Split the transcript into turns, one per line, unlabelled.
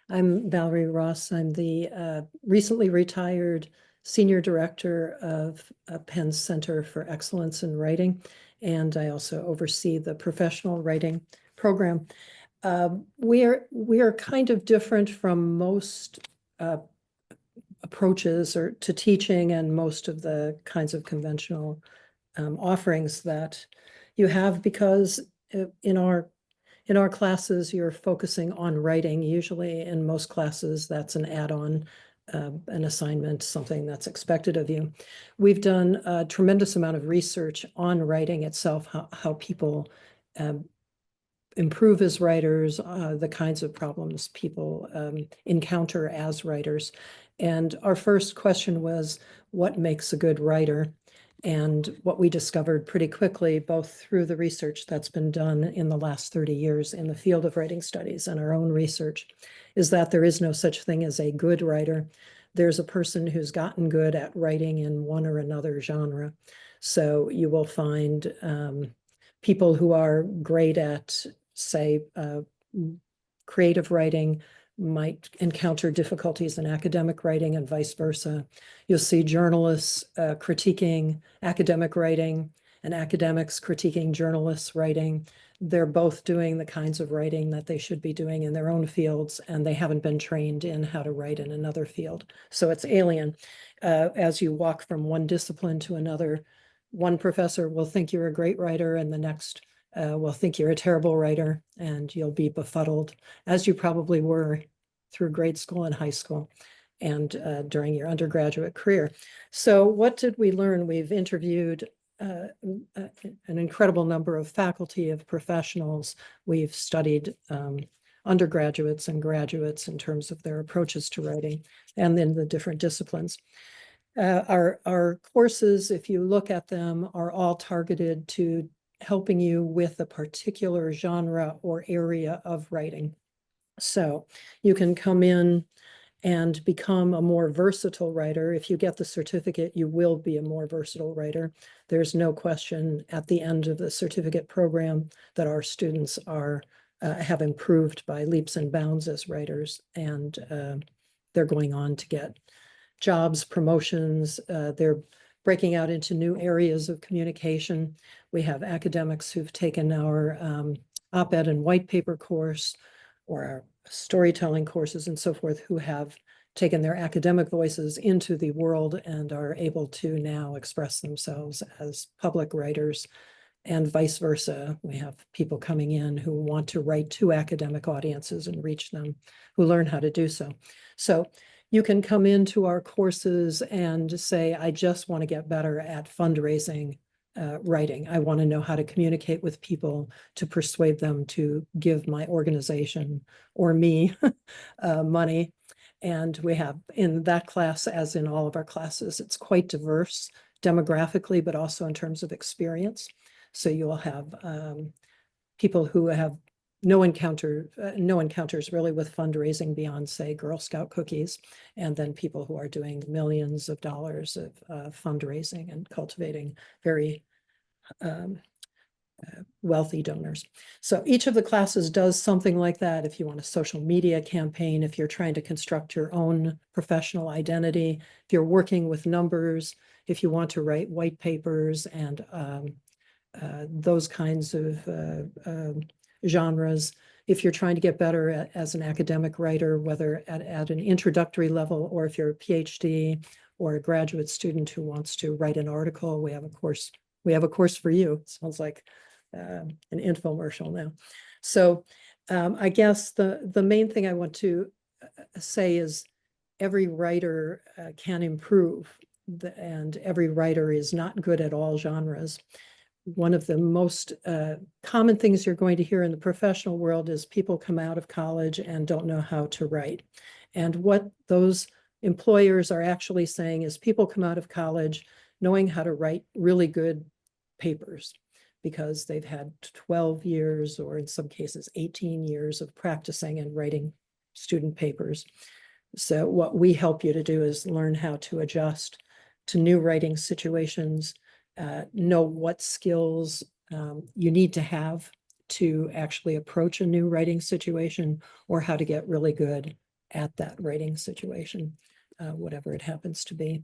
I'm Valerie Ross. I'm the recently retired Senior Director of Penn's Center for Excellence in Writing, and I also oversee the professional writing program. We are kind of different from most approaches to teaching and most of the kinds of conventional offerings that you have, because in our classes, you're focusing on writing. Usually in most classes, that's an add-on, an assignment, something that's expected of you. We've done a tremendous amount of research on writing itself, how people improve as writers, the kinds of problems people encounter as writers. And our first question was, what makes a good writer? And what we discovered pretty quickly, both through the research that's been done in the last 30 years in the field of writing studies and our own research, is that there is no such thing as a good writer. There's a person who's gotten good at writing in one or another genre. So you will find people who are great at, say, creative writing might encounter difficulties in academic writing and vice versa. You'll see journalists critiquing academic writing and academics critiquing journalists' writing. They're both doing the kinds of writing that they should be doing in their own fields, and they haven't been trained in how to write in another field. So it's alien. As you walk from one discipline to another, one professor will think you're a great writer, and the next will think you're a terrible writer, and you'll be befuddled, as you probably were through grade school and high school and during your undergraduate career. So what did we learn? We've interviewed an incredible number of faculty, of professionals. We've studied undergraduates and graduates in terms of their approaches to writing and in the different disciplines. Our courses, if you look at them, are all targeted to helping you with a particular genre or area of writing. So you can come in and become a more versatile writer. If you get the certificate, you will be a more versatile writer. There's no question at the end of the certificate program that our students have improved by leaps and bounds as writers, and they're going on to get jobs, promotions. They're breaking out into new areas of communication. We have academics who've taken our op-ed and white paper course, or our storytelling courses and so forth, who have taken their academic voices into the world and are able to now express themselves as public writers, and vice versa. We have people coming in who want to write to academic audiences and reach them, who learn how to do so. So you can come into our courses and say, I just want to get better at fundraising writing. I want to know how to communicate with people to persuade them to give my organization or me money. And we have in that class, as in all of our classes, it's quite diverse demographically, but also in terms of experience. So you will have people who have no encounters really with fundraising beyond, say, Girl Scout cookies, and then people who are doing millions of dollars of fundraising and cultivating very wealthy donors. So each of the classes does something like that. If you want a social media campaign, if you're trying to construct your own professional identity, if you're working with numbers, if you want to write white papers and those kinds of genres, if you're trying to get better as an academic writer, whether at an introductory level, or if you're a PhD or a graduate student who wants to write an article, we have a course. We have a course for you. It sounds like an infomercial now. So I guess the main thing I want to say is every writer can improve, and every writer is not good at all genres. One of the most common things you're going to hear in the professional world is people come out of college and don't know how to write. And what those employers are actually saying is people come out of college knowing how to write really good papers because they've had 12 years, or in some cases 18 years of practicing and writing student papers. So what we help you to do is learn how to adjust to new writing situations, know what skills you need to have to actually approach a new writing situation, or how to get really good at that writing situation, whatever it happens to be.